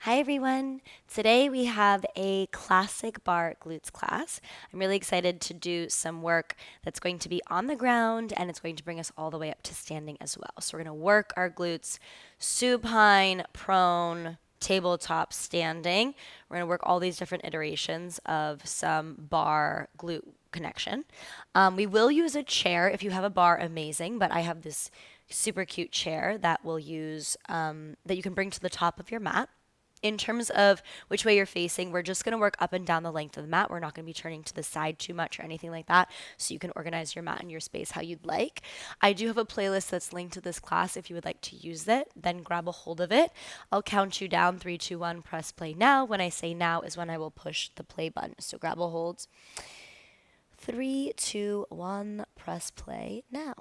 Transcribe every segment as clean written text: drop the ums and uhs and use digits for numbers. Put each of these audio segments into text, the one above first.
Hi everyone. Today we have a classic bar glutes class. I'm really excited to do some work that's going to be on the ground and it's going to bring us all the way up to standing as well. So we're going to work our glutes supine, prone, tabletop, standing. We're going to work all these different iterations of some bar glute connection. We will use a chair. If you have a bar, amazing, but I have this super cute chair that we'll use that you can bring to the top of your mat. In terms of which way you're facing, we're just going to work up and down the length of the mat. We're not going to be turning to the side too much or anything like that, so you can organize your mat and your space how you'd like. I do have a playlist that's linked to this class if you would like to use it. Then grab a hold of it. I'll count you down 3, 2, 1, press play now. When I say now is when I will push the play button. So grab a hold. 3, 2, 1, press play now.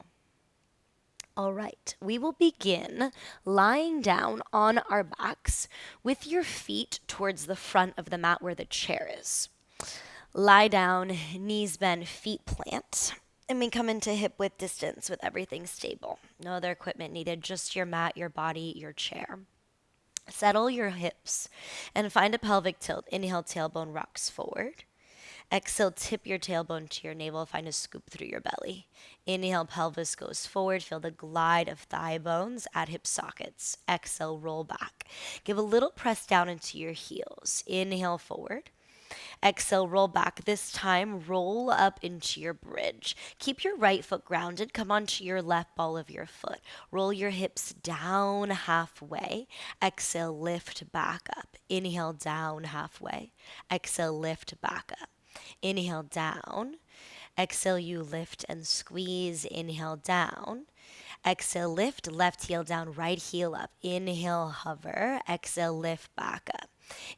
All right, we will begin lying down on our backs with your feet towards the front of the mat where the chair is. Lie down, knees bend, feet plant, and we come into hip width distance with everything stable. No other equipment needed, just your mat, your body, your chair. Settle your hips and find a pelvic tilt. Inhale, tailbone rocks forward. Exhale, tip your tailbone to your navel. Find a scoop through your belly. Inhale, pelvis goes forward. Feel the glide of thigh bones at hip sockets. Exhale, roll back. Give a little press down into your heels. Inhale, forward. Exhale, roll back. This time, roll up into your bridge. Keep your right foot grounded. Come onto your left ball of your foot. Roll your hips down halfway. Exhale, lift back up. Inhale, down halfway. Exhale, lift back up. Inhale, down. Exhale, you lift and squeeze. Inhale, down. Exhale, lift, left heel down, right heel up. Inhale, hover. Exhale, lift back up.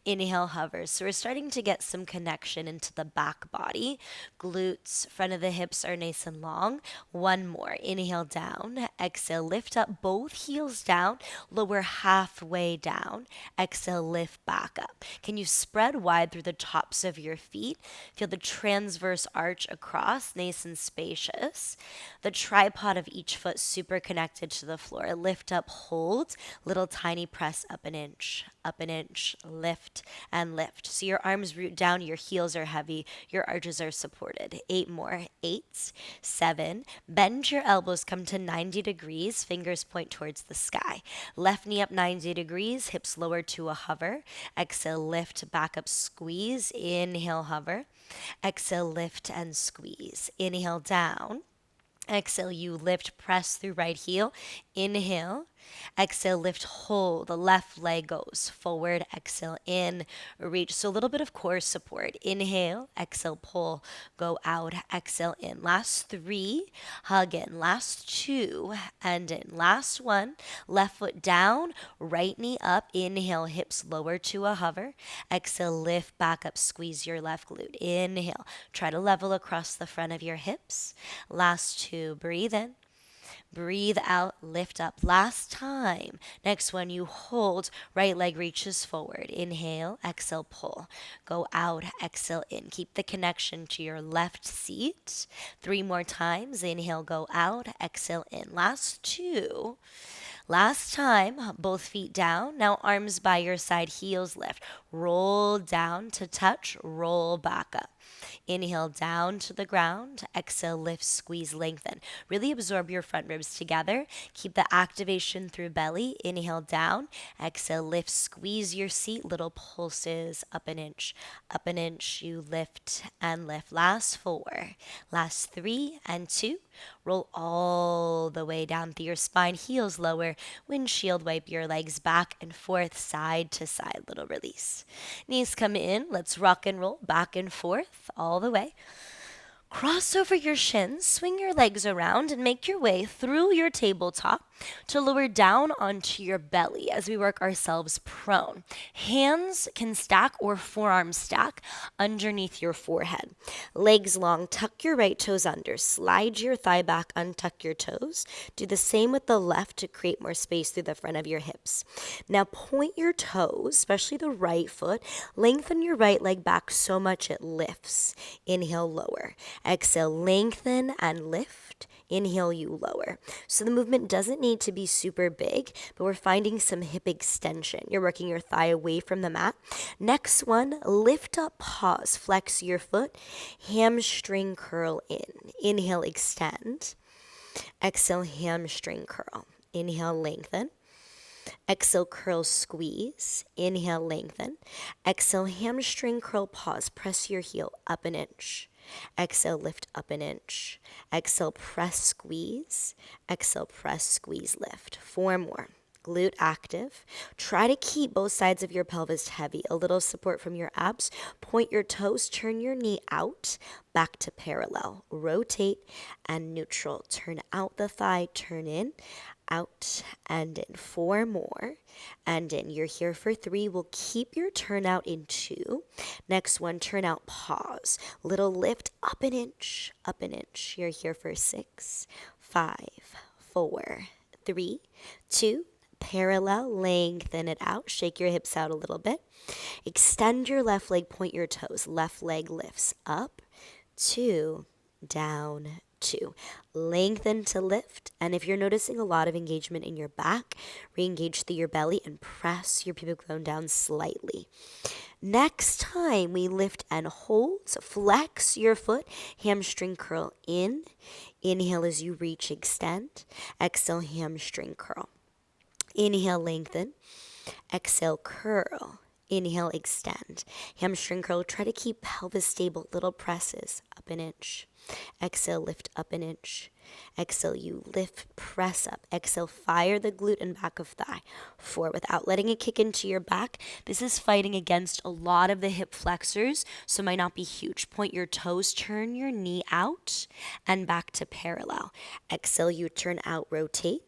Inhale, hover. So we're starting to get some connection into the back body. Glutes, front of the hips are nice and long. One more. Inhale, down. Exhale, lift up, both heels down. Lower halfway down. Exhale, lift back up. Can you spread wide through the tops of your feet? Feel the transverse arch across, nice and spacious. The tripod of each foot super connected to the floor. Lift up, hold. Little tiny press up an inch, lift and lift. So your arms root down, your heels are heavy, your arches are supported. 8 more. 8, 7. Bend your elbows, come to 90 degrees, fingers point towards the sky. Left knee up 90 degrees, hips lower to a hover. Exhale, lift, back up, squeeze. Inhale, hover. Exhale, lift and squeeze. Inhale, down. Exhale, you lift, press through right heel. Inhale. Exhale, lift, hold. The left leg goes forward. Exhale, in, reach. So a little bit of core support. Inhale, exhale, pull, go out. Exhale, in. Last 3, hug in. Last 2, and in. Last 1, left foot down, right knee up. Inhale, hips lower to a hover. Exhale, lift back up, squeeze your left glute. Inhale, try to level across the front of your hips. Last 2, breathe in. Breathe out, lift up. Last time. Next one, you hold. Right leg reaches forward. Inhale, exhale, pull. Go out, exhale, in. Keep the connection to your left seat. 3 more times. Inhale, go out, exhale, in. Last 2. Last time, both feet down. Now arms by your side, heels lift. Roll down to touch, roll back up. Inhale down to the ground. Exhale, lift, squeeze, lengthen. Really absorb your front ribs together. Keep the activation through belly. Inhale down. Exhale, lift, squeeze your seat. Little pulses up an inch. Up an inch, you lift and lift. Last 4. Last 3 and 2. Roll all the way down through your spine. Heels lower. Windshield wipe your legs back and forth, side to side. Little release. Knees come in. Let's rock and roll back and forth all the way. Cross over your shins, swing your legs around, and make your way through your tabletop to lower down onto your belly as we work ourselves prone. Hands can stack or forearms stack underneath your forehead. Legs long, tuck your right toes under, slide your thigh back, untuck your toes. Do the same with the left to create more space through the front of your hips. Now point your toes, especially the right foot, lengthen your right leg back so much it lifts. Inhale, lower. Exhale, lengthen and lift. Inhale, you lower. So the movement doesn't need to be super big, but we're finding some hip extension. You're working your thigh away from the mat. Next one, lift up, pause, flex your foot, hamstring curl in. Inhale, extend. Exhale, hamstring curl. Inhale, lengthen. Exhale, curl, squeeze. Inhale, lengthen. Exhale, hamstring curl, pause. Press your heel up an inch. Exhale, lift up an inch. Exhale, press, squeeze. Exhale, press, squeeze, lift. 4 more. Glute active. Try to keep both sides of your pelvis heavy. A little support from your abs. Point your toes. Turn your knee out. Back to parallel. Rotate and neutral. Turn out the thigh. Turn in. Out and in. 4 more and in. You're here for 3. We'll keep your turn out in 2. Next one, turn out, pause. Little lift up an inch, up an inch. You're here for 6, 5, 4, 3, 2. Parallel, lengthen it out. Shake your hips out a little bit. Extend your left leg, point your toes. Left leg lifts up, 2, down, 2. Lengthen to lift. And if you're noticing a lot of engagement in your back, re-engage through your belly and press your pubic bone down slightly. Next time we lift and hold, flex your foot, hamstring curl in. Inhale as you reach, extend. Exhale, hamstring curl. Inhale, lengthen. Exhale, curl. Inhale, extend. Hamstring curl. Try to keep pelvis stable. Little presses up an inch. Exhale, lift up an inch. Exhale, you lift, press up. Exhale, fire the glute and back of thigh. 4, without letting it kick into your back. This is fighting against a lot of the hip flexors, so it might not be huge. Point your toes, turn your knee out and back to parallel. Exhale, you turn out, rotate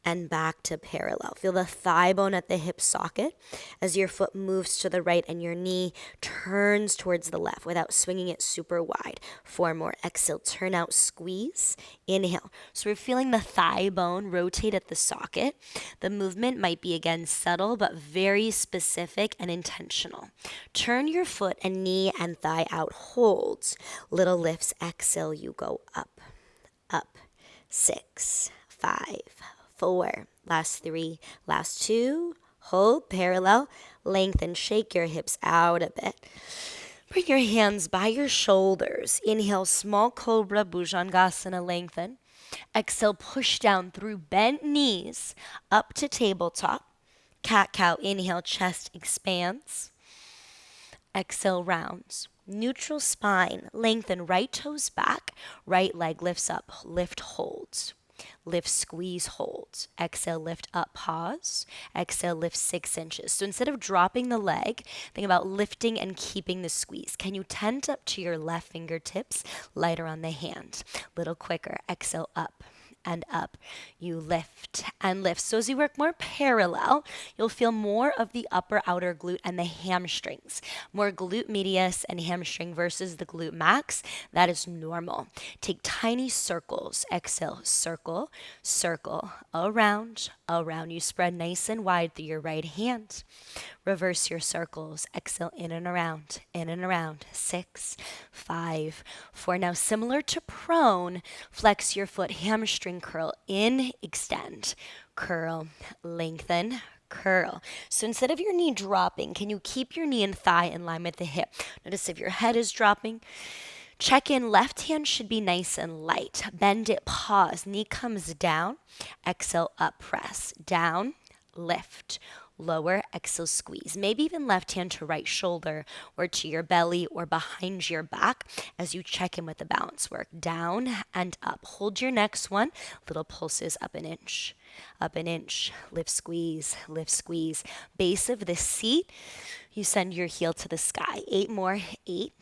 and back to parallel. Feel the thigh bone at the hip socket as your foot moves to the right and your knee turns towards the left without swinging it super wide. 4 more. Exhale, turn out, squeeze. Inhale. So we're feeling the thigh bone rotate at the socket. The movement might be, again, subtle, but very specific and intentional. Turn your foot and knee and thigh out. Holds. Little lifts. Exhale, you go up, up. 6, 5, 4, last 3, last 2, hold, parallel, lengthen, shake your hips out a bit. Bring your hands by your shoulders. Inhale, small cobra, bhujangasana, lengthen. Exhale, push down through bent knees, up to tabletop. Cat-cow, inhale, chest expands. Exhale, rounds. Neutral spine, lengthen, right toes back, right leg lifts up, lift, holds. Lift, squeeze, hold. Exhale, lift up, pause. Exhale, lift 6 inches. So instead of dropping the leg, think about lifting and keeping the squeeze. Can you tent up to your left fingertips, lighter on the hand? Little quicker. Exhale, up and up. You lift and lift. So as you work more parallel, you'll feel more of the upper outer glute and the hamstrings. More glute medius and hamstring versus the glute max. That is normal. Take tiny circles. Exhale, circle, circle, around, around. You spread nice and wide through your right hand. Reverse your circles. Exhale, in and around, in and around. 6, 5, 4. Now, similar to prone, flex your foot, hamstring curl, in, extend, curl, lengthen, curl. So instead of your knee dropping, can you keep your knee and thigh in line with the hip? Notice if your head is dropping. Check in, left hand should be nice and light. Bend it, pause, knee comes down. Exhale, up, press, down, lift, lower, exhale, squeeze. Maybe even left hand to right shoulder or to your belly or behind your back as you check in with the balance work. Down and up. Hold your next one. Little pulses up an inch. Up an inch. Lift, squeeze, lift, squeeze. Base of the seat. You send your heel to the sky. 8 more. 8,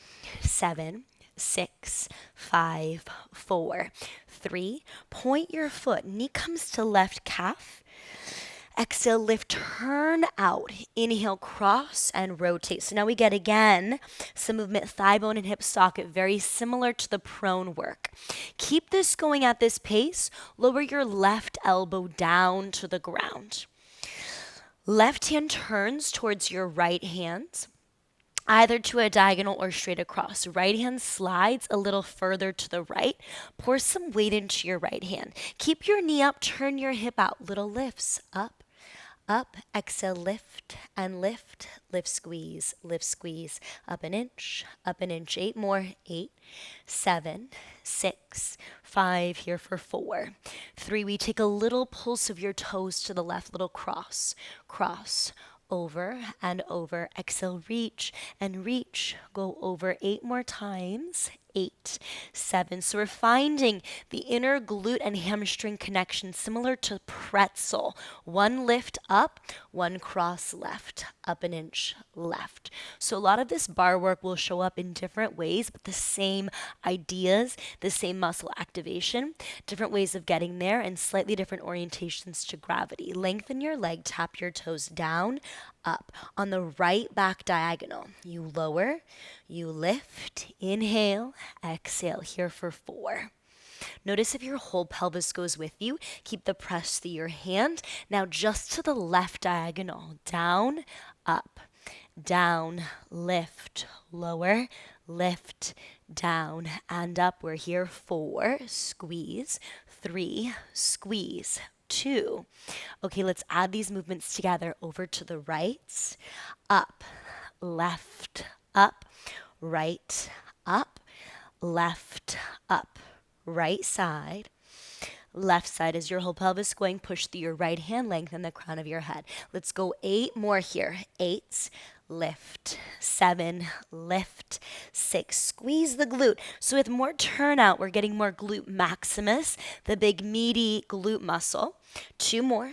7, 6, 5, 4, 3. Point your foot. Knee comes to left calf. Exhale, lift, turn out. Inhale, cross and rotate. So now we get, again, some movement, thigh bone and hip socket, very similar to the prone work. Keep this going at this pace. Lower your left elbow down to the ground. Left hand turns towards your right hand. either to a diagonal or straight across. Right hand slides a little further to the right. Pour some weight into your right hand. Keep your knee up, turn your hip out. Little lifts up, up. Exhale, lift and lift. Lift, squeeze. Up an inch, up an inch. 8 more. 8, 7, 6, 5. Here for 4. 3. We take a little pulse of your toes to the left. Little cross, cross. Over and over. Exhale, reach and reach. Go over 8 more times. 8, 7. So we're finding the inner glute and hamstring connection similar to pretzel. One lift up, one cross left, up an inch left. So a lot of this bar work will show up in different ways, but the same ideas, the same muscle activation, different ways of getting there, and slightly different orientations to gravity. Lengthen your leg, tap your toes down, up. On the right back diagonal, you lower, you lift, inhale, exhale. Here for 4. Notice if your whole pelvis goes with you. Keep the press through your hand. Now just to the left diagonal, down, up, down, lift, lower, lift, down, and up. We're here. 4, squeeze, 3, squeeze, 2. Okay, let's add these movements together. Over to the right, up, left, up, right, up, left, up, right side. Left side is your whole pelvis going. Push through your right hand, lengthen the crown of your head. Let's go 8 more here. 8, lift, 7, lift, 6. Squeeze the glute. So with more turnout, we're getting more glute maximus, the big meaty glute muscle. 2 more.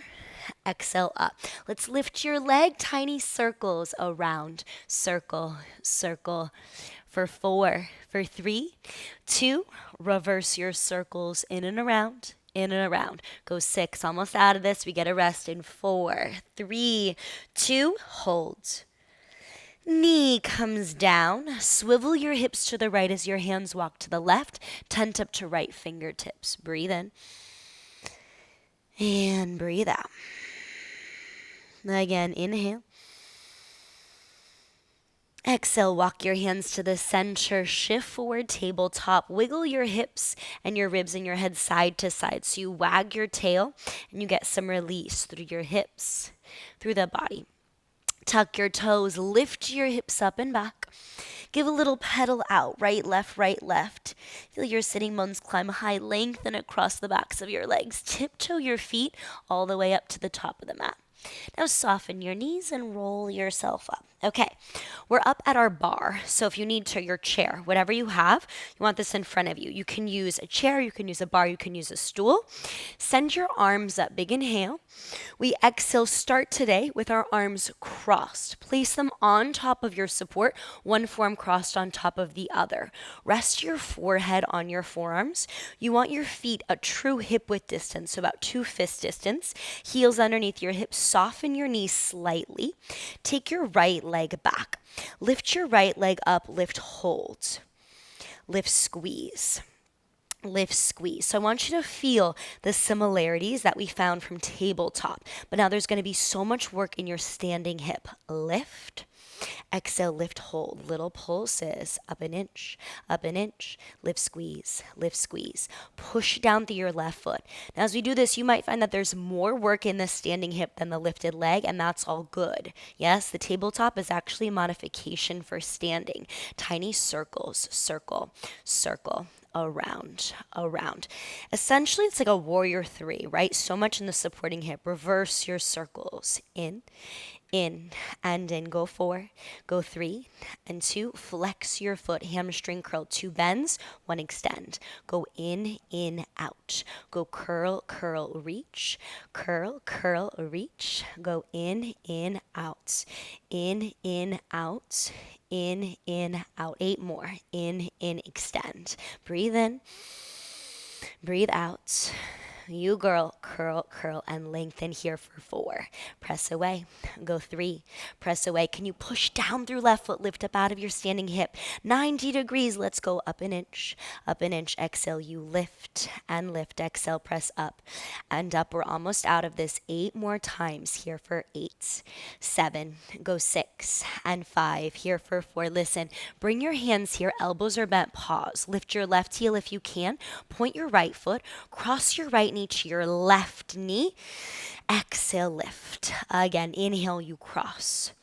Exhale up. Let's lift your leg, tiny circles around. Circle, circle. For 4, for 3, 2, reverse your circles in and around, in and around. Go 6, almost out of this. We get a rest in 4, 3, 2, hold. Knee comes down. Swivel your hips to the right as your hands walk to the left. Tent up to right fingertips. Breathe in. And breathe out. Again, inhale. Exhale, walk your hands to the center, shift forward, tabletop, wiggle your hips and your ribs and your head side to side. So you wag your tail and you get some release through your hips, through the body. Tuck your toes, lift your hips up and back. Give a little pedal out, right, left, right, left. Feel your sitting bones climb high, lengthen across the backs of your legs. Tiptoe your feet all the way up to the top of the mat. Now soften your knees and roll yourself up. Okay, we're up at our bar. So if you need to, your chair, whatever you have, you want this in front of you. You can use a chair, you can use a bar, you can use a stool. Send your arms up. Big inhale. We exhale, start today with our arms crossed. Place them on top of your support, one forearm crossed on top of the other. Rest your forehead on your forearms. You want your feet a true hip width distance, so about 2 fist distance. Heels underneath your hips. Soften your knees slightly. Take your right leg back. Lift your right leg up, lift, hold. Lift, squeeze. Lift, squeeze. So I want you to feel the similarities that we found from tabletop. But now there's going to be so much work in your standing hip. Lift. Exhale, lift, hold. Little pulses. Up an inch, lift, squeeze, lift, squeeze. Push down through your left foot. Now, as we do this, you might find that there's more work in the standing hip than the lifted leg, and that's all good. Yes, the tabletop is actually a modification for standing. Tiny circles, circle, circle. Around, around. Essentially, it's like a warrior 3, right? So much in the supporting hip. Reverse your circles. In, and in. Go 4, go 3, and 2. Flex your foot, hamstring curl. 2 bends, 1 extend. Go in, out. Go curl, curl, reach. Curl, curl, reach. Go in, out. In, out. In, out. 8 more. In, extend. Breathe in. Breathe out. You girl, curl, curl, and lengthen here for 4. Press away. Go 3. Press away. Can you push down through left foot? Lift up out of your standing hip. 90 degrees. Let's go up an inch. Up an inch. Exhale. You lift and lift. Exhale. Press up and up. We're almost out of this. 8 more times here for 8. 7. Go 6 and 5. Here for 4. Listen. Bring your hands here. Elbows are bent. Pause. Lift your left heel if you can. Point your right foot. Cross your right knee to your left knee. Exhale, lift. Again, inhale, you cross.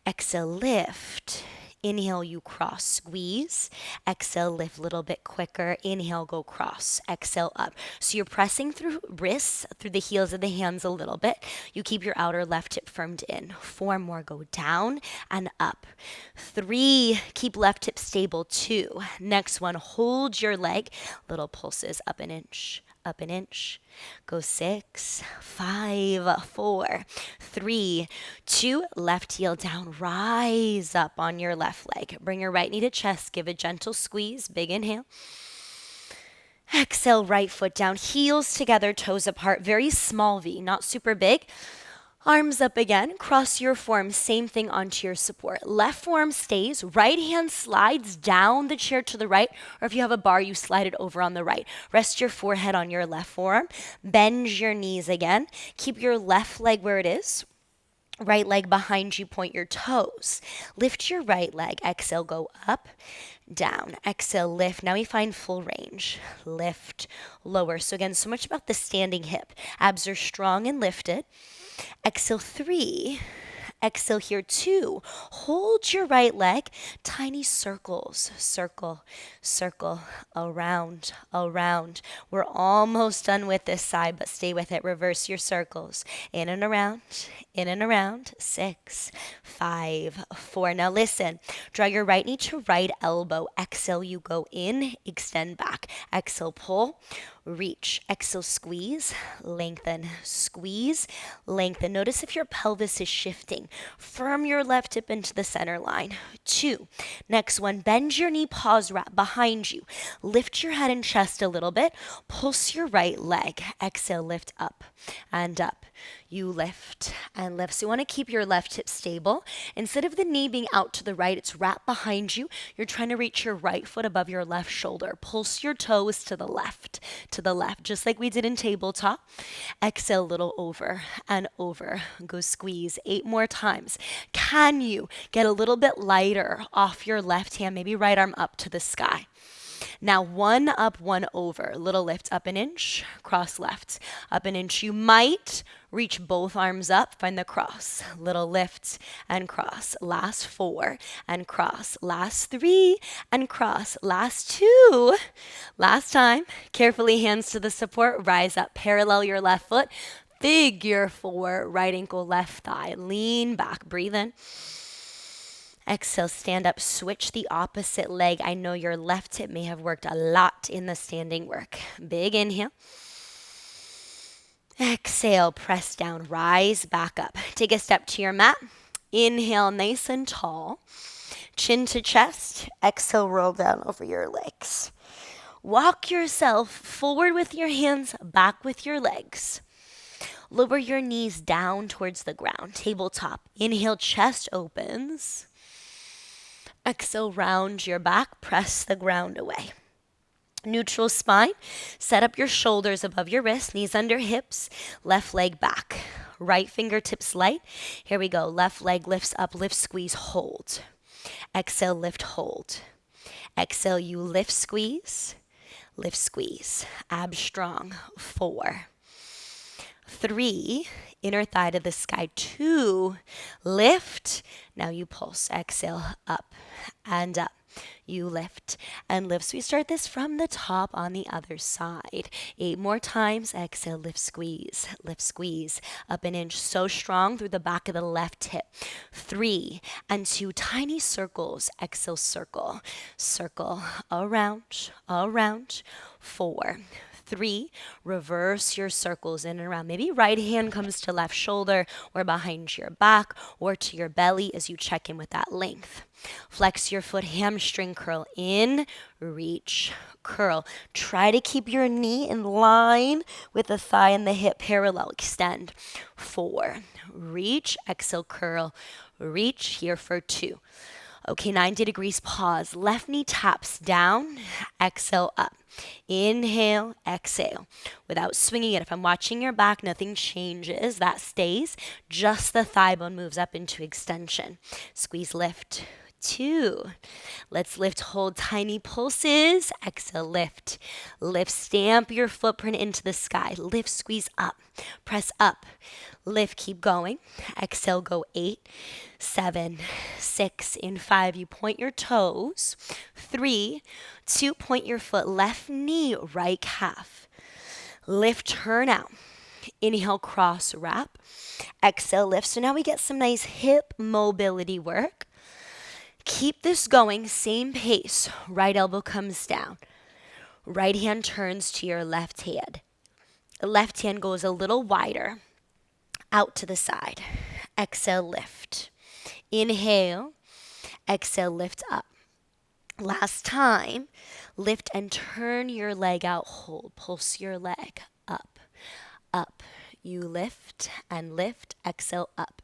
Exhale, lift. Inhale, you cross. Squeeze. Exhale, lift a little bit quicker. Inhale, go cross. Exhale, up. So you're pressing through wrists, through the heels of the hands a little bit. You keep your outer left hip firmed in. 4 more. Go down and up. 3. Keep left hip stable. 2. Next one. Hold your leg. Little pulses up an inch. Up an inch. Go 6, 5, 4, 3, 2. Left heel down. Rise up on your left leg. Bring your right knee to chest. Give a gentle squeeze. Big inhale. Exhale, right foot down. Heels together, toes apart. Very small V, not super big. Arms up again, cross your forearms, same thing onto your support. Left forearm stays, right hand slides down the chair to the right, or if you have a bar, you slide it over on the right. Rest your forehead on your left forearm, bend your knees again, keep your left leg where it is. Right leg behind you, point your toes. Lift your right leg, exhale, go up, down. Exhale, lift. Now we find full range. Lift, lower. So again, so much about the standing hip. Abs are strong and lifted. Exhale, 3. Exhale here, 2. Hold your right leg. Tiny circles. Circle, circle, around, around. We're almost done with this side, but stay with it. Reverse your circles. In and around, in and around. 6, 5, 4. Now listen. Draw your right knee to right elbow. Exhale, you go in, extend back. Exhale, pull. Reach. Exhale, squeeze, lengthen, squeeze, lengthen. Notice if your pelvis is shifting. Firm your left hip into the center line. 2. Next one, bend your knee, pause, wrap behind you. Lift your head and chest a little bit. Pulse your right leg. Exhale, lift up and up. You lift and lift. So you want to keep your left hip stable. Instead of the knee being out to the right, it's wrapped behind you. You're trying to reach your right foot above your left shoulder. Pulse your toes to the left, just like we did in tabletop. Exhale, a little over and over. Go squeeze 8 more times. Can you get a little bit lighter off your left hand, maybe right arm up to the sky? Now 1 up, 1 over. Little lift up an inch, cross left. Up an inch. You might reach both arms up, find the cross. Little lift and cross. Last 4 and cross. Last 3 and cross. Last 2. Last time. Carefully hands to the support. Rise up. Parallel your left foot. Figure 4. Right ankle, left thigh. Lean back. Breathe in. Exhale, stand up, switch the opposite leg. I know your left hip may have worked a lot in the standing work. Big inhale. Exhale, press down, rise back up. Take a step to your mat. Inhale, nice and tall. Chin to chest. Exhale, roll down over your legs. Walk yourself forward with your hands, back with your legs. Lower your knees down towards the ground. Tabletop. Inhale, chest opens. Exhale, round your back, press the ground away. Neutral spine, set up your shoulders above your wrists, knees under hips, left leg back. Right fingertips light. Here we go. Left leg lifts up, lift, squeeze, hold. Exhale, lift, hold. Exhale, you lift, squeeze, lift, squeeze. Abs strong. 4, 3, inner thigh to the sky. 2, lift. Now you pulse. Exhale, up and up. You lift and lift. So we start this from the top on the other side. 8 more times. Exhale, lift, squeeze, up an inch. So strong through the back of the left hip. 3 and 2, tiny circles. Exhale, circle, circle, around, around. 4, 3, reverse your circles in and around. Maybe right hand comes to left shoulder or behind your back or to your belly as you check in with that length. Flex your foot, hamstring curl in, reach, curl. Try to keep your knee in line with the thigh and the hip parallel. Extend. 4, reach, exhale, curl, reach here for 2. Okay, 90 degrees, pause. Left knee taps down, exhale up. Inhale, exhale. Without swinging it, if I'm watching your back, nothing changes. That stays. Just the thigh bone moves up into extension. Squeeze, lift. 2. Let's lift, hold tiny pulses. Exhale, lift. Lift, stamp your footprint into the sky. Lift, squeeze up. Press up. Lift, keep going. Exhale, go 8, 7, 6. In 5, you point your toes. 3, 2, point your foot. Left knee, right calf. Lift, turn out. Inhale, cross, wrap. Exhale, lift. So now we get some nice hip mobility work. Keep this going, same pace. Right elbow comes down. Right hand turns to your left hand. The left hand goes a little wider, out to the side. Exhale, lift. Inhale, exhale, lift up. Last time, lift and turn your leg out, hold. Pulse your leg up, up. You lift and lift, exhale up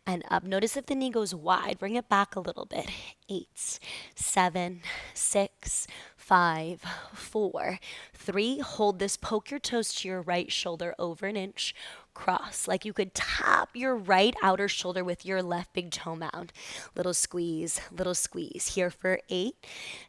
and up. Notice if the knee goes wide, bring it back a little bit. 8, 7, 6, 5, 4, 3. Hold this, poke your toes to your right shoulder over an inch. Cross, like you could tap your right outer shoulder with your left big toe mound. Little squeeze, little squeeze. Here for 8,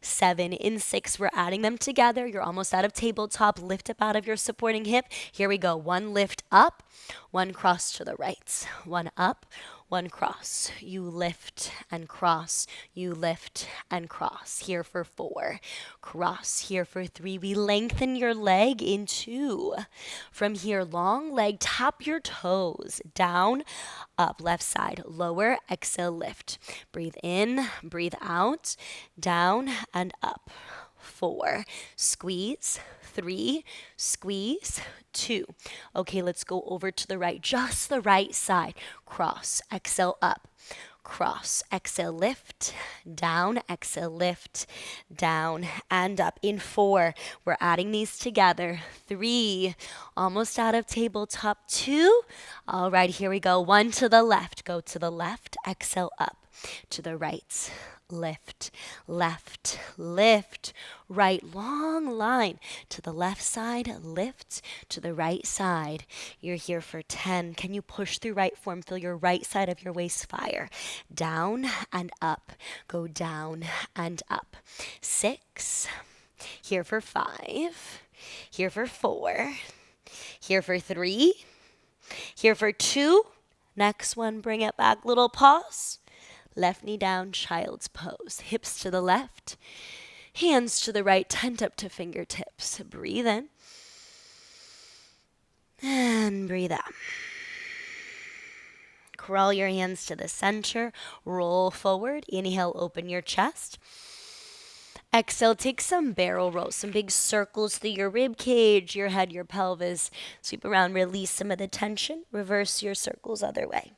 7, in 6. We're adding them together. You're almost out of tabletop. Lift up out of your supporting hip. Here we go. 1 lift up, 1 cross to the right. 1 up, 1 cross. You lift and cross. You lift and cross. Here for 4. Cross. Here for 3. We lengthen your leg in 2. From here, long leg. Tap your toes. Down, up. Left side. Lower. Exhale, lift. Breathe in. Breathe out. Down and up. 4. Squeeze. 3. Squeeze. 2. Okay, let's go over to the right. Just the right side. Cross. Exhale, up. Cross. Exhale, lift. Down. Exhale, lift. Down and up. In 4, we're adding these together. 3. Almost out of tabletop. 2. All right, here we go. 1 to the left. Go to the left. Exhale, up. To the right. Lift, left, lift, right, long line to the left side, lift to the right side. You're here for 10. Can you push through right form? Feel your right side of your waist fire. Down and up. Go down and up. 6. Here for 5. Here for 4. Here for 3. Here for 2. Next one, bring it back. Little pause. Left knee down, child's pose. Hips to the left, hands to the right, tent up to fingertips. Breathe in and breathe out. Crawl your hands to the center, roll forward. Inhale, open your chest. Exhale, take some barrel rolls, some big circles through your rib cage, your head, your pelvis. Sweep around, release some of the tension. Reverse your circles other way.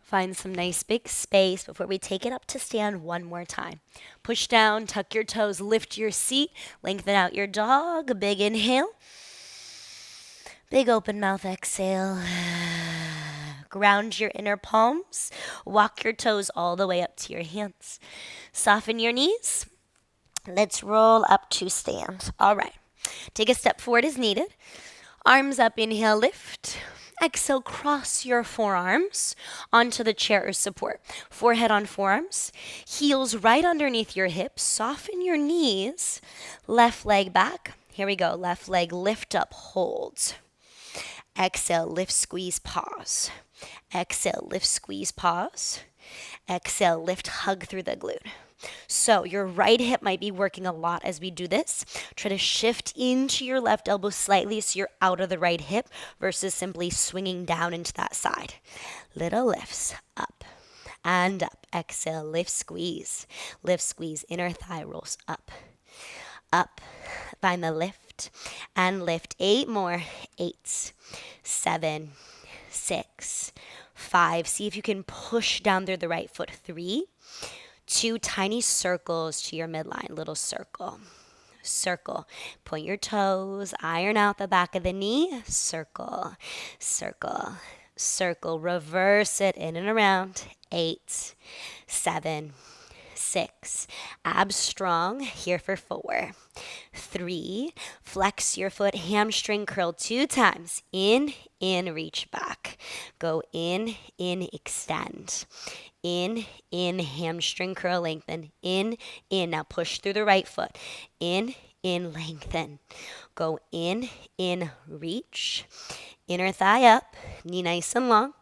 Find some nice big space before we take it up to stand one more time. Push down, tuck your toes, lift your seat, lengthen out your dog. Big inhale. Big open mouth exhale. Ground your inner palms. Walk your toes all the way up to your hands. Soften your knees. Let's roll up to stand. All right. Take a step forward as needed. Arms up, inhale, lift. Exhale, cross your forearms onto the chair or support. Forehead on forearms. Heels right underneath your hips. Soften your knees. Left leg back. Here we go. Left leg lift up, hold. Exhale, lift, squeeze, pause. Exhale, lift, squeeze, pause. Exhale, lift, hug through the glute. So your right hip might be working a lot as we do this. Try to shift into your left elbow slightly so you're out of the right hip versus simply swinging down into that side. Little lifts, up and up. Exhale, lift, squeeze. Lift, squeeze, inner thigh rolls up. Up, Find the lift and lift. 8 more. 8, 7, 6, 5. See if you can push down through the right foot. 3, 2 tiny circles to your midline. Little circle. Circle. Point your toes. Iron out the back of the knee. Circle. Circle. Circle. Reverse it in and around. 8, 7, 6. Abs strong. Here for 4. 3. Flex your foot. Hamstring curl 2 times. In, reach back. Go in, extend. In, hamstring curl, lengthen. In. Now push through the right foot. In, lengthen. Go in, reach. Inner thigh up. Knee nice and long.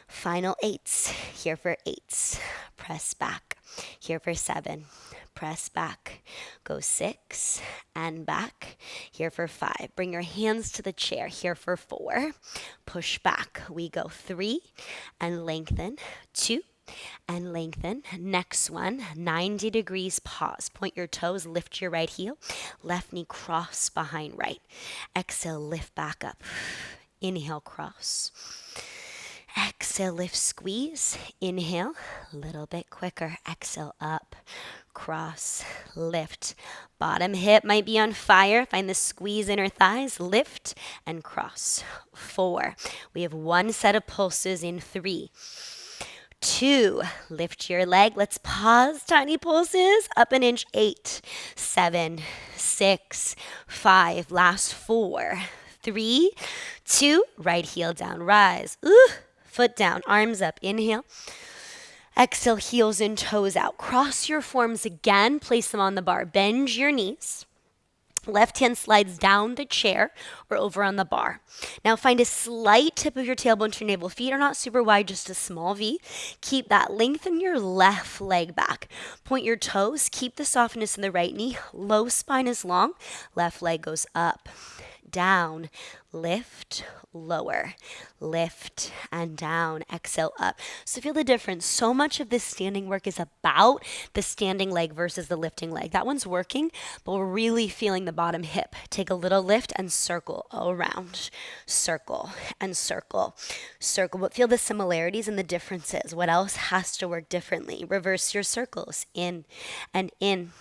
Final 8s. Here for 8s. Press back. Here for 7. Press back. Go 6 and back. Here for 5. Bring your hands to the chair. Here for 4. Push back. We go 3 and lengthen. 2 and lengthen. Next one, 90 degrees pause. Point your toes, lift your right heel. Left knee cross behind right. Exhale, lift back up. Inhale, cross. Exhale, lift, squeeze. Inhale, a little bit quicker. Exhale, up, cross, lift. Bottom hip might be on fire. Find the squeeze inner thighs. Lift and cross. 4. We have 1 set of pulses in 3, 2. Lift your leg. Let's pause. Tiny pulses. Up an inch. 8, 7, 6, 5. Last 4, 3, 2. Right heel down. Rise. Ooh. Foot down, arms up, inhale. Exhale, heels and toes out. Cross your forms again, place them on the bar. Bend your knees. Left hand slides down the chair or over on the bar. Now find a slight tip of your tailbone to your navel. Feet are not super wide, just a small V. Keep that. Lengthen your left leg back. Point your toes. Keep the softness in the right knee. Low spine is long. Left leg goes up, down, lift, lower, lift, and down. Exhale, up. So feel the difference. So much of this standing work is about the standing leg versus the lifting leg. That one's working, but we're really feeling the bottom hip. Take a little lift and circle around. Circle and circle. Circle, but feel the similarities and the differences. What else has to work differently? Reverse your circles. In and in.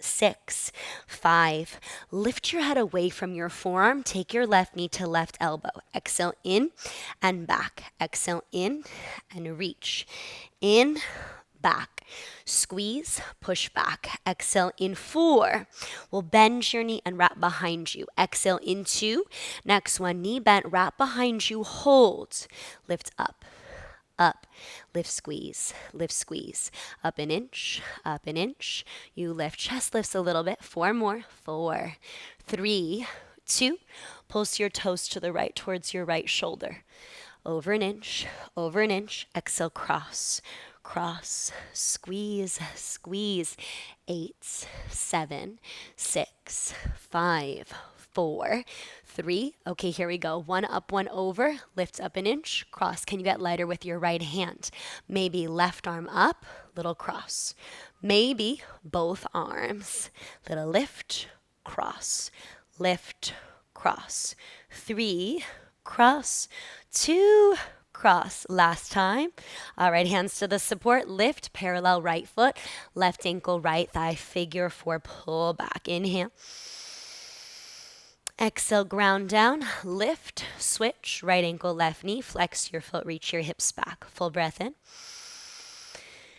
6, 5. Lift your head away from your forearm. Take your left knee to left elbow. Exhale in and back. Exhale in and reach. In, back. Squeeze, push back. Exhale in 4. We'll bend your knee and wrap behind you. Exhale in 2. Next one, knee bent, wrap behind you. Hold. Lift up. Up, lift, squeeze, up an inch, you lift, chest lifts a little bit, 4 more, 4, 3, 2, pulse your toes to the right towards your right shoulder, over an inch, exhale, cross, squeeze, 8, 7, 6, 5, 4, 3. Okay, here we go. 1 up, 1 over. Lift up an inch. Cross. Can you get lighter with your right hand? Maybe left arm up. Little cross. Maybe both arms. Little lift. Cross. Lift. Cross. 3. Cross. 2. Cross. Last time. All right, hands to the support. Lift. Parallel right foot. Left ankle, right thigh. Figure 4. Pull back. Inhale. Exhale, ground down, lift, switch, right ankle, left knee, flex your foot, reach your hips back. Full breath in.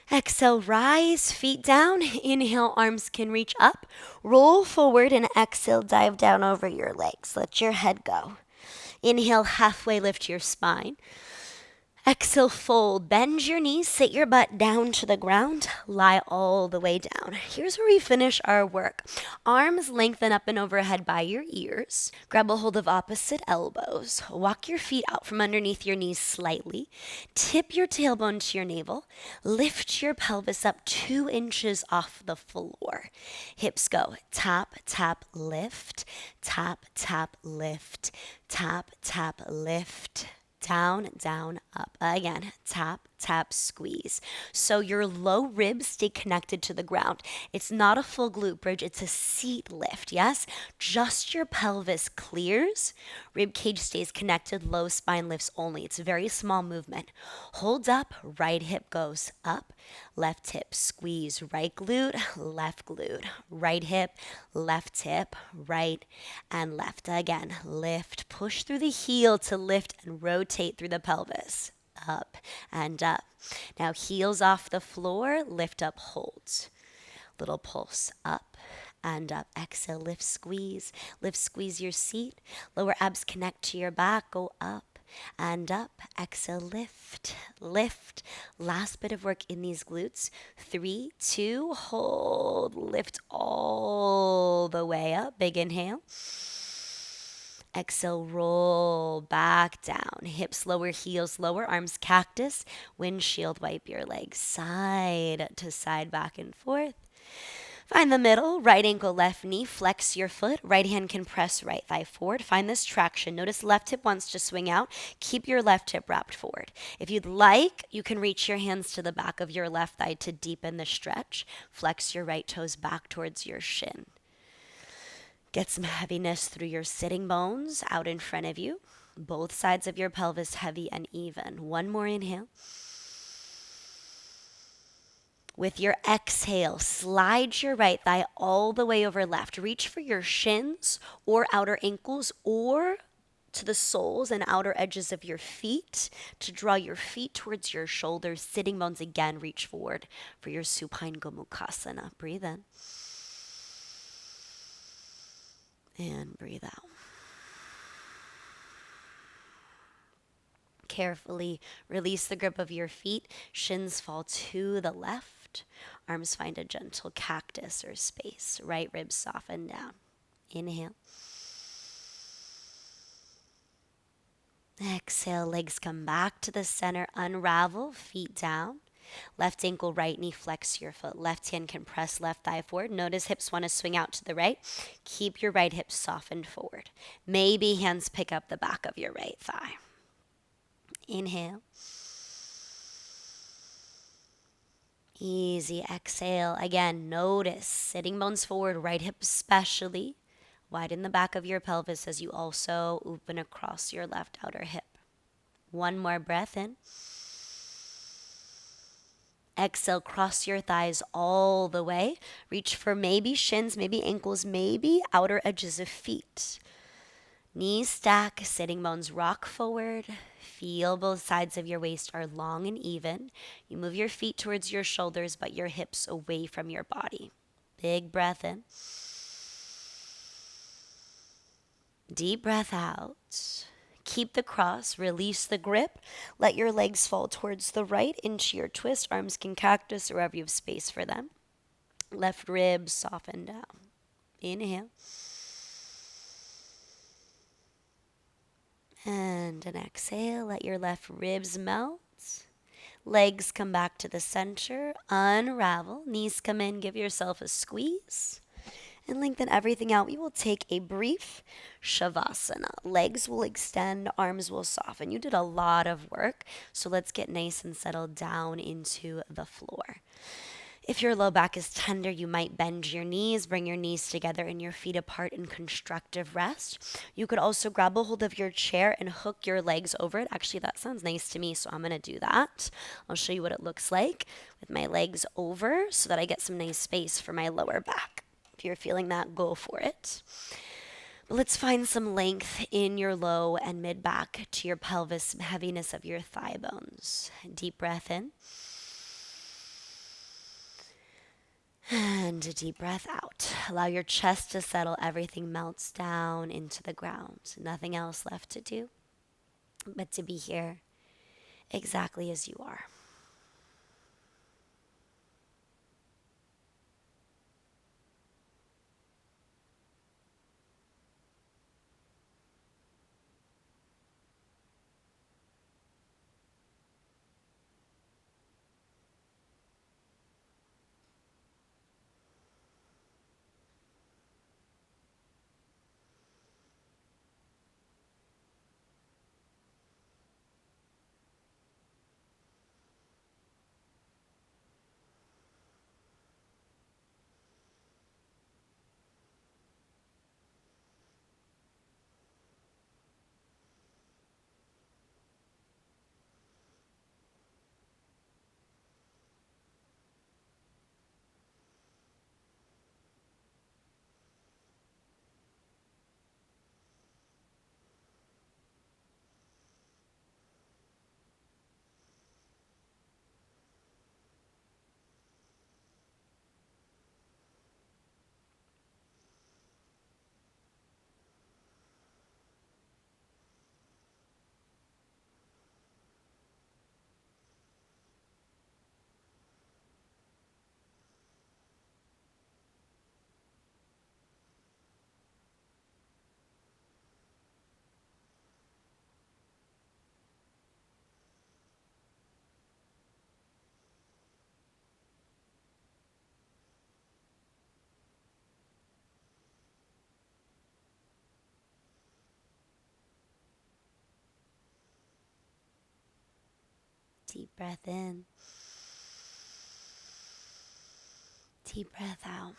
Exhale, rise, feet down. Inhale, arms can reach up. Roll forward and exhale, dive down over your legs. Let your head go. Inhale, halfway lift your spine. Exhale, fold, bend your knees, sit your butt down to the ground, lie all the way down. Here's where we finish our work. Arms lengthen up and overhead by your ears. Grab a hold of opposite elbows. Walk your feet out from underneath your knees slightly. Tip your tailbone to your navel. Lift your pelvis up 2 inches off the floor. Hips go tap, tap, lift, tap, tap, lift, tap, tap, lift, down, down, up. Again, tap, tap, squeeze. So your low ribs stay connected to the ground. It's not a full glute bridge, it's a seat lift, yes? Just your pelvis clears, rib cage stays connected, low spine lifts only. It's a very small movement. Hold up, right hip goes up, left hip squeeze, right glute, right hip, right and left. Again, lift, push through the heel to lift and rotate through the pelvis. Up and up. Now heels off the floor, lift up, hold. Little pulse up and up. Exhale, lift, squeeze your seat. Lower abs connect to your back, go up and up. Exhale, lift, lift. Last bit of work in these glutes. 3, 2, hold, lift all the way up. Big inhale. Exhale, roll back down. Hips lower, heels lower, arms cactus. Windshield wipe your legs side to side, back and forth. Find the middle, right ankle, left knee, flex your foot. Right hand can press right thigh forward. Find this traction. Notice left hip wants to swing out. Keep your left hip wrapped forward. If you'd like, you can reach your hands to the back of your left thigh to deepen the stretch. Flex your right toes back towards your shin. Get some heaviness through your sitting bones out in front of you. Both sides of your pelvis heavy and even. One more inhale. With your exhale, slide your right thigh all the way over left. Reach for your shins or outer ankles or to the soles and outer edges of your feet to draw your feet towards your shoulders. Sitting bones again, reach forward for your supine Gomukhasana. Breathe in. And breathe out. Carefully release the grip of your feet. Shins fall to the left. Arms find a gentle cactus or space. Right ribs soften down. Inhale. Exhale, legs come back to the center. Unravel, feet down. Left ankle, right knee, flex your foot. Left hand can press left thigh forward. Notice hips want to swing out to the right. Keep your right hip softened forward. Maybe hands pick up the back of your right thigh. Inhale. Easy exhale. Again, notice sitting bones forward, right hip especially. Widen the back of your pelvis as you also open across your left outer hip. One more breath in. Exhale, cross your thighs all the way. Reach for maybe shins, maybe ankles, maybe outer edges of feet. Knees stack, sitting bones rock forward. Feel both sides of your waist are long and even. You move your feet towards your shoulders, but your hips away from your body. Big breath in. Deep breath out. Keep the cross, release the grip. Let your legs fall towards the right into your twist. Arms can cactus wherever you have space for them. Left ribs soften down. Inhale. And an exhale. Let your left ribs melt. Legs come back to the center. Unravel. Knees come in. Give yourself a squeeze. And lengthen everything out. We will take a brief Shavasana. Legs will extend, arms will soften. You did a lot of work, so let's get nice and settled down into the floor. If your low back is tender, you might bend your knees, bring your knees together and your feet apart in constructive rest. You could also grab a hold of your chair and hook your legs over it. Actually, that sounds nice to me, so I'm going to do that. I'll show you what it looks like with my legs over so that I get some nice space for my lower back. If you're feeling that, go for it. But let's find some length in your low and mid back to your pelvis, heaviness of your thigh bones. Deep breath in. And a deep breath out. Allow your chest to settle. Everything melts down into the ground. Nothing else left to do but to be here exactly as you are. Deep breath in. Deep breath out.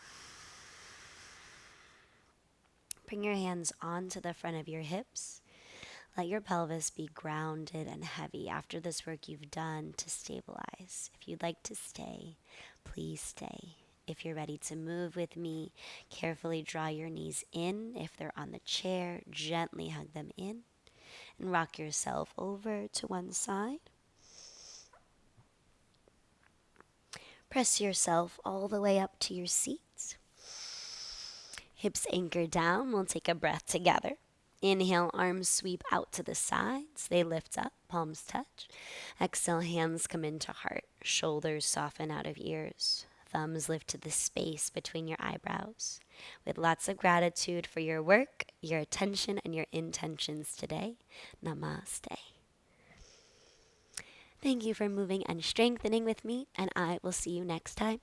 Bring your hands onto the front of your hips. Let your pelvis be grounded and heavy after this work you've done to stabilize. If you'd like to stay, please stay. If you're ready to move with me, carefully draw your knees in. If they're on the chair, gently hug them in and rock yourself over to one side. Press yourself all the way up to your seat. Hips anchor down. We'll take a breath together. Inhale, arms sweep out to the sides. They lift up, palms touch. Exhale, hands come into heart. Shoulders soften out of ears. Thumbs lift to the space between your eyebrows. With lots of gratitude for your work, your attention, and your intentions today. Namaste. Thank you for moving and strengthening with me, and I will see you next time.